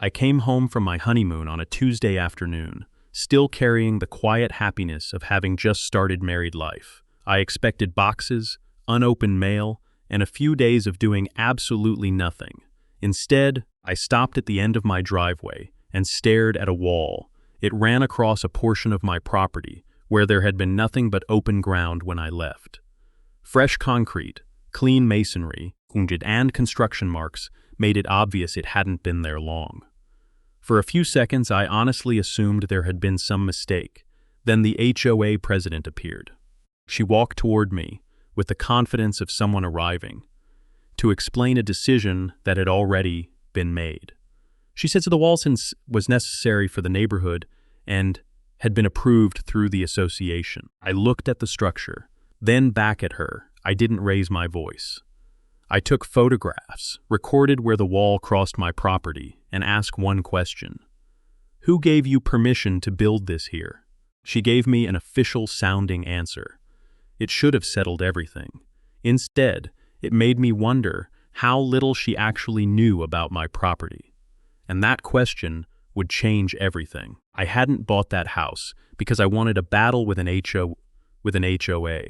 I came home from my honeymoon on a Tuesday afternoon, still carrying the quiet happiness of having just started married life. I expected boxes, unopened mail, and a few days of doing absolutely nothing. Instead, I stopped at the end of my driveway and stared at a wall. It ran across a portion of my property where there had been nothing but open ground when I left. Fresh concrete, clean masonry, and construction marks made it obvious it hadn't been there long. For a few seconds, I honestly assumed there had been some mistake. Then the HOA president appeared. She walked toward me with the confidence of someone arriving to explain a decision that had already been made. She said the wall was necessary for the neighborhood and had been approved through the association. I looked at the structure, then back at her. I didn't raise my voice. I took photographs, recorded where the wall crossed my property, and asked one question. Who gave you permission to build this here? She gave me an official-sounding answer. It should have settled everything. Instead, it made me wonder how little she actually knew about my property. And that question would change everything. I hadn't bought that house because I wanted a battle with an HOA.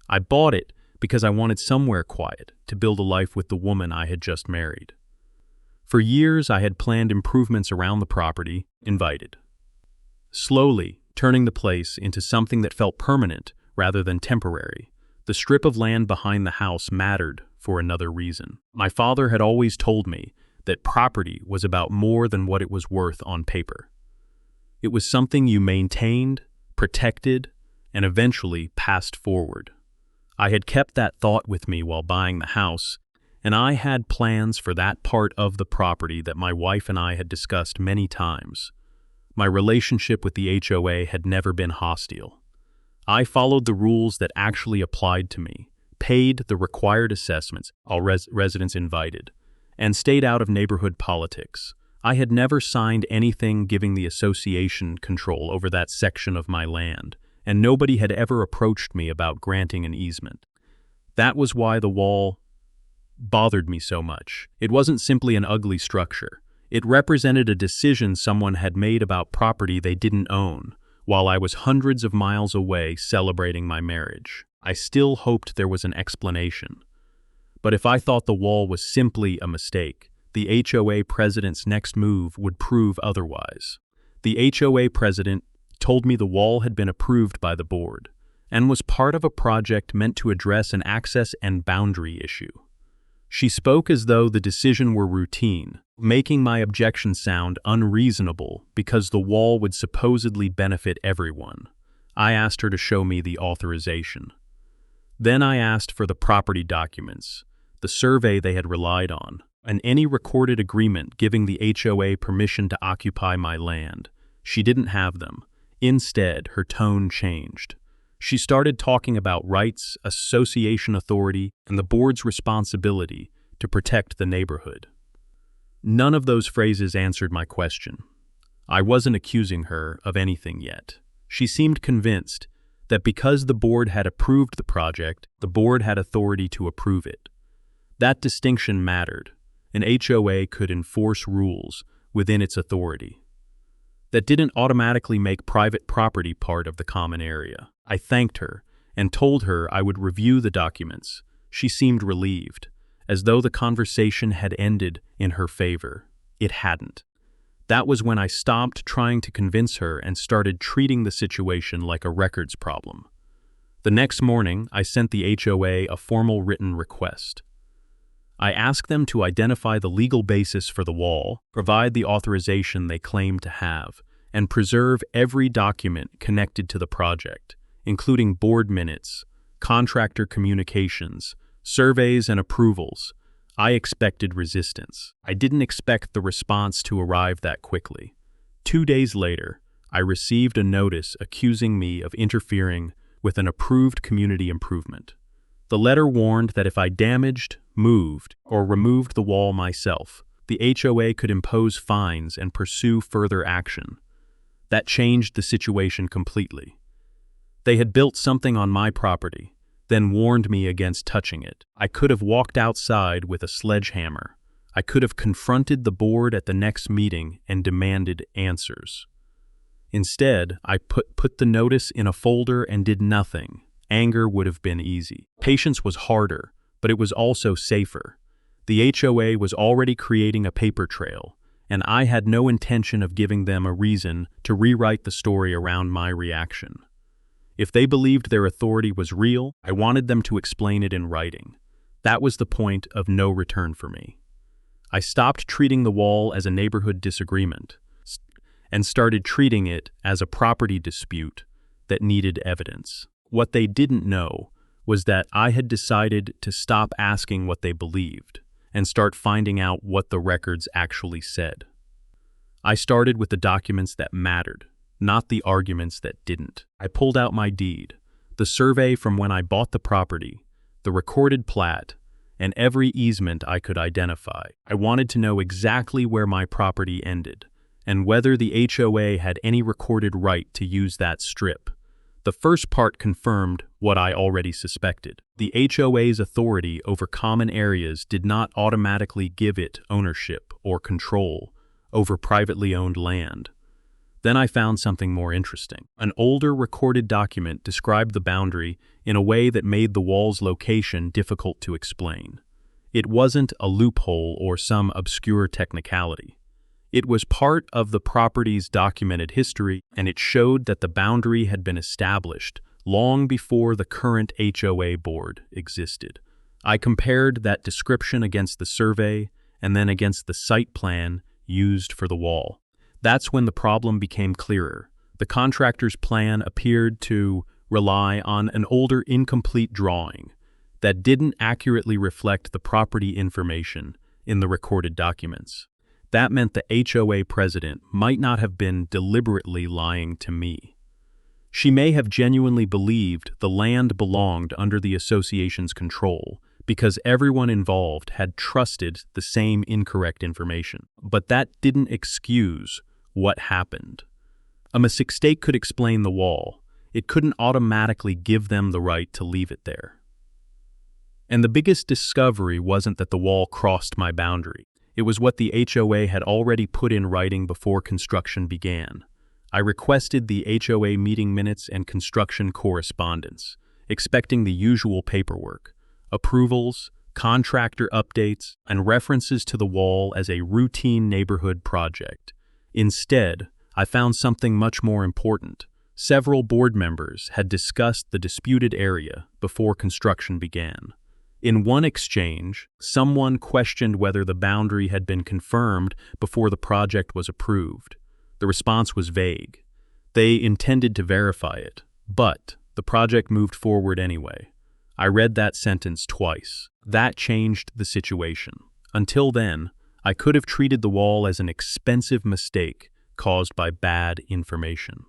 I bought it because I wanted somewhere quiet to build a life with the woman I had just married. For years, I had planned improvements around the property, invited. Slowly, turning the place into something that felt permanent rather than temporary. The strip of land behind the house mattered for another reason. My father had always told me that property was about more than what it was worth on paper. It was something you maintained, protected, and eventually passed forward. I had kept that thought with me while buying the house, and I had plans for that part of the property that my wife and I had discussed many times. My relationship with the HOA had never been hostile. I followed the rules that actually applied to me, paid the required assessments, all residents invited, and stayed out of neighborhood politics. I had never signed anything giving the association control over that section of my land, and nobody had ever approached me about granting an easement. That was why the wall bothered me so much. It wasn't simply an ugly structure. It represented a decision someone had made about property they didn't own, while I was hundreds of miles away celebrating my marriage. I still hoped there was an explanation. But if I thought the wall was simply a mistake, the HOA president's next move would prove otherwise. The HOA president told me the wall had been approved by the board and was part of a project meant to address an access and boundary issue. She spoke as though the decision were routine, making my objection sound unreasonable because the wall would supposedly benefit everyone. I asked her to show me the authorization. Then I asked for the property documents, the survey they had relied on, and any recorded agreement giving the HOA permission to occupy my land. She didn't have them. Instead, her tone changed. She started talking about rights, association authority, and the board's responsibility to protect the neighborhood. None of those phrases answered my question. I wasn't accusing her of anything yet. She seemed convinced that because the board had approved the project, the board had authority to approve it. That distinction mattered. An HOA could enforce rules within its authority. That didn't automatically make private property part of the common area. I thanked her and told her I would review the documents. She seemed relieved, as though the conversation had ended in her favor. It hadn't. That was when I stopped trying to convince her and started treating the situation like a records problem. The next morning, I sent the HOA a formal written request. I asked them to identify the legal basis for the wall, provide the authorization they claimed to have, and preserve every document connected to the project, including board minutes, contractor communications, surveys, and approvals. I expected resistance. I didn't expect the response to arrive that quickly. 2 days later, I received a notice accusing me of interfering with an approved community improvement. The letter warned that if I damaged, moved, or removed the wall myself, the HOA could impose fines and pursue further action. That changed the situation completely. They had built something on my property, then warned me against touching it. I could have walked outside with a sledgehammer. I could have confronted the board at the next meeting and demanded answers. Instead, I put the notice in a folder and did nothing. Anger would have been easy. Patience was harder, but it was also safer. The HOA was already creating a paper trail, and I had no intention of giving them a reason to rewrite the story around my reaction. If they believed their authority was real, I wanted them to explain it in writing. That was the point of no return for me. I stopped treating the wall as a neighborhood disagreement and started treating it as a property dispute that needed evidence. What they didn't know was that I had decided to stop asking what they believed and start finding out what the records actually said. I started with the documents that mattered, not the arguments that didn't. I pulled out my deed, the survey from when I bought the property, the recorded plat, and every easement I could identify. I wanted to know exactly where my property ended, and whether the HOA had any recorded right to use that strip. The first part confirmed what I already suspected. The HOA's authority over common areas did not automatically give it ownership or control over privately owned land. Then I found something more interesting. An older recorded document described the boundary in a way that made the wall's location difficult to explain. It wasn't a loophole or some obscure technicality. It was part of the property's documented history, and it showed that the boundary had been established long before the current HOA board existed. I compared that description against the survey and then against the site plan used for the wall. That's when the problem became clearer. The contractor's plan appeared to rely on an older, incomplete drawing that didn't accurately reflect the property information in the recorded documents. That meant the HOA president might not have been deliberately lying to me. She may have genuinely believed the land belonged under the association's control because everyone involved had trusted the same incorrect information. But that didn't excuse what happened. A mistake could explain the wall. It couldn't automatically give them the right to leave it there. And the biggest discovery wasn't that the wall crossed my boundary. It was what the HOA had already put in writing before construction began. I requested the HOA meeting minutes and construction correspondence, expecting the usual paperwork, approvals, contractor updates, and references to the wall as a routine neighborhood project. Instead, I found something much more important. Several board members had discussed the disputed area before construction began. In one exchange, someone questioned whether the boundary had been confirmed before the project was approved. The response was vague. They intended to verify it, but the project moved forward anyway. I read that sentence twice. That changed the situation. Until then, I could have treated the wall as an expensive mistake caused by bad information.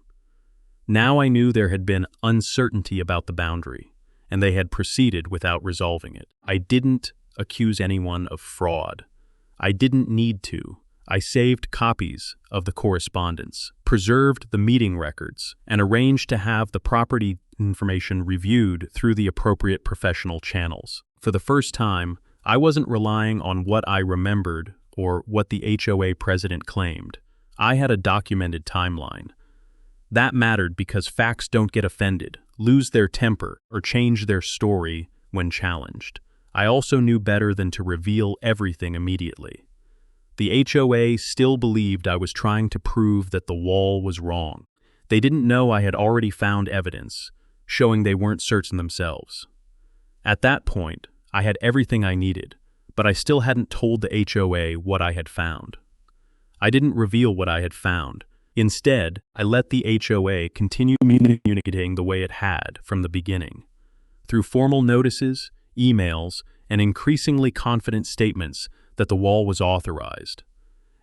Now I knew there had been uncertainty about the boundary, and they had proceeded without resolving it. I didn't accuse anyone of fraud. I didn't need to. I saved copies of the correspondence, preserved the meeting records, and arranged to have the property information reviewed through the appropriate professional channels. For the first time, I wasn't relying on what I remembered or what the HOA president claimed. I had a documented timeline. That mattered because facts don't get offended, lose their temper, or change their story when challenged. I also knew better than to reveal everything immediately. The HOA still believed I was trying to prove that the wall was wrong. They didn't know I had already found evidence, showing they weren't certain themselves. At that point, I had everything I needed, but I still hadn't told the HOA what I had found. I didn't reveal what I had found. Instead, I let the HOA continue communicating the way it had from the beginning, through formal notices, emails, and increasingly confident statements that the wall was authorized,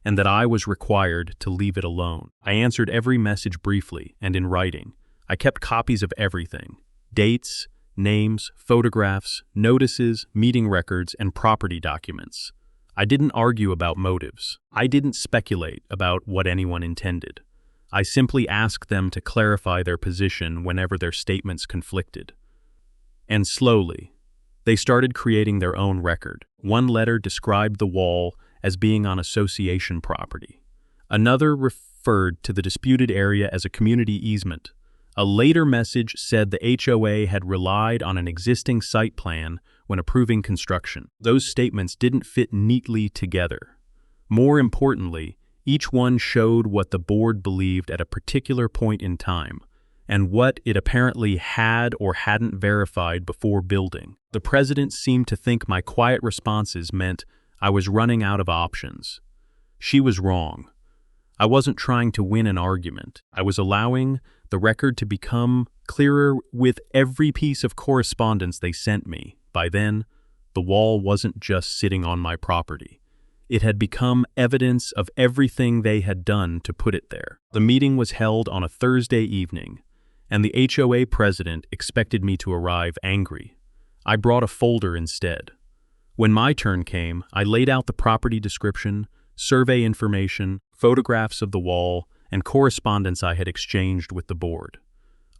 and that I was required to leave it alone. I answered every message briefly and in writing. I kept copies of everything: dates, names, photographs, notices, meeting records, and property documents. I didn't argue about motives. I didn't speculate about what anyone intended. I simply asked them to clarify their position whenever their statements conflicted. And slowly, they started creating their own record. One letter described the wall as being on association property. Another referred to the disputed area as a community easement. A later message said the HOA had relied on an existing site plan when approving construction. Those statements didn't fit neatly together. More importantly, each one showed what the board believed at a particular point in time, and what it apparently had or hadn't verified before building. The president seemed to think my quiet responses meant I was running out of options. She was wrong. I wasn't trying to win an argument. I was allowing the record to become clearer with every piece of correspondence they sent me. By then, the wall wasn't just sitting on my property. It had become evidence of everything they had done to put it there. The meeting was held on a Thursday evening, and the HOA president expected me to arrive angry. I brought a folder instead. When my turn came, I laid out the property description, survey information, photographs of the wall, and correspondence I had exchanged with the board.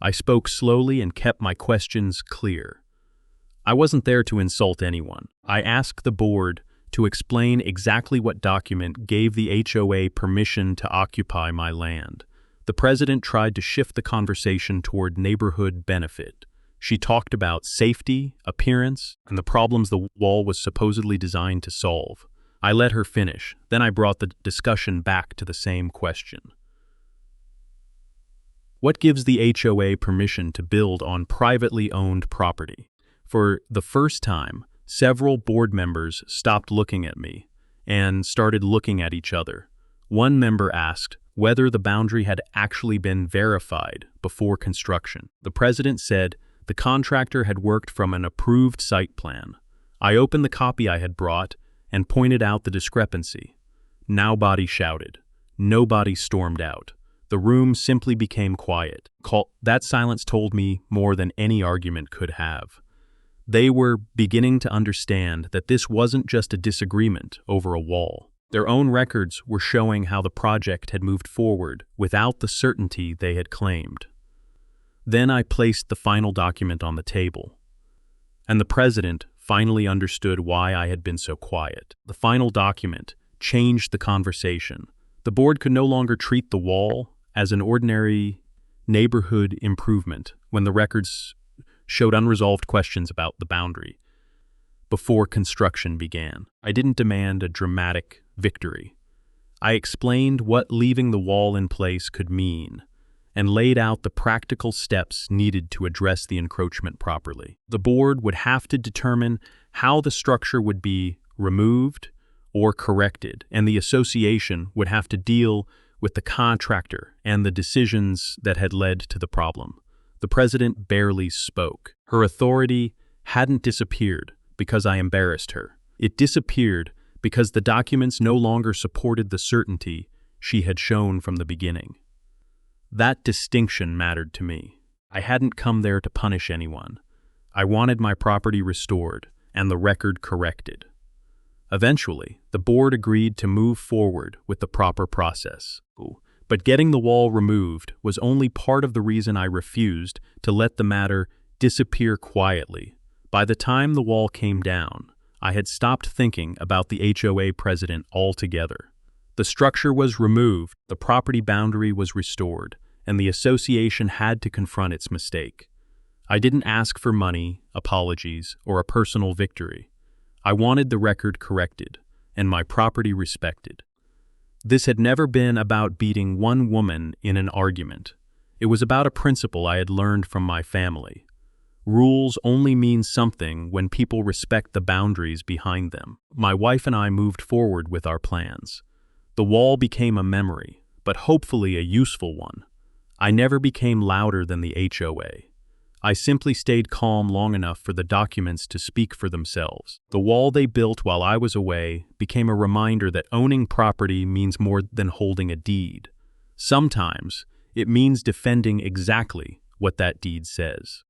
I spoke slowly and kept my questions clear. I wasn't there to insult anyone. I asked the board to explain exactly what document gave the HOA permission to occupy my land. The president tried to shift the conversation toward neighborhood benefit. She talked about safety, appearance, and the problems the wall was supposedly designed to solve. I let her finish, then I brought the discussion back to the same question. What gives the HOA permission to build on privately owned property? For the first time, several board members stopped looking at me and started looking at each other. One member asked whether the boundary had actually been verified before construction. The president said the contractor had worked from an approved site plan. I opened the copy I had brought and pointed out the discrepancy. Nobody shouted. Nobody stormed out. The room simply became quiet. That silence told me more than any argument could have. They were beginning to understand that this wasn't just a disagreement over a wall. Their own records were showing how the project had moved forward without the certainty they had claimed. Then I placed the final document on the table, and the president finally understood why I had been so quiet. The final document changed the conversation. The board could no longer treat the wall as an ordinary neighborhood improvement when the records showed unresolved questions about the boundary before construction began. I didn't demand a dramatic victory. I explained what leaving the wall in place could mean and laid out the practical steps needed to address the encroachment properly. The board would have to determine how the structure would be removed or corrected, and the association would have to deal with the contractor and the decisions that had led to the problem. The president barely spoke. Her authority hadn't disappeared because I embarrassed her. It disappeared because the documents no longer supported the certainty she had shown from the beginning. That distinction mattered to me. I hadn't come there to punish anyone. I wanted my property restored and the record corrected. Eventually, the board agreed to move forward with the proper process. But getting the wall removed was only part of the reason I refused to let the matter disappear quietly. By the time the wall came down, I had stopped thinking about the HOA president altogether. The structure was removed, the property boundary was restored, and the association had to confront its mistake. I didn't ask for money, apologies, or a personal victory. I wanted the record corrected and my property respected. This had never been about beating one woman in an argument. It was about a principle I had learned from my family. Rules only mean something when people respect the boundaries behind them. My wife and I moved forward with our plans. The wall became a memory, but hopefully a useful one. I never became louder than the HOA. I simply stayed calm long enough for the documents to speak for themselves. The wall they built while I was away became a reminder that owning property means more than holding a deed. Sometimes, it means defending exactly what that deed says.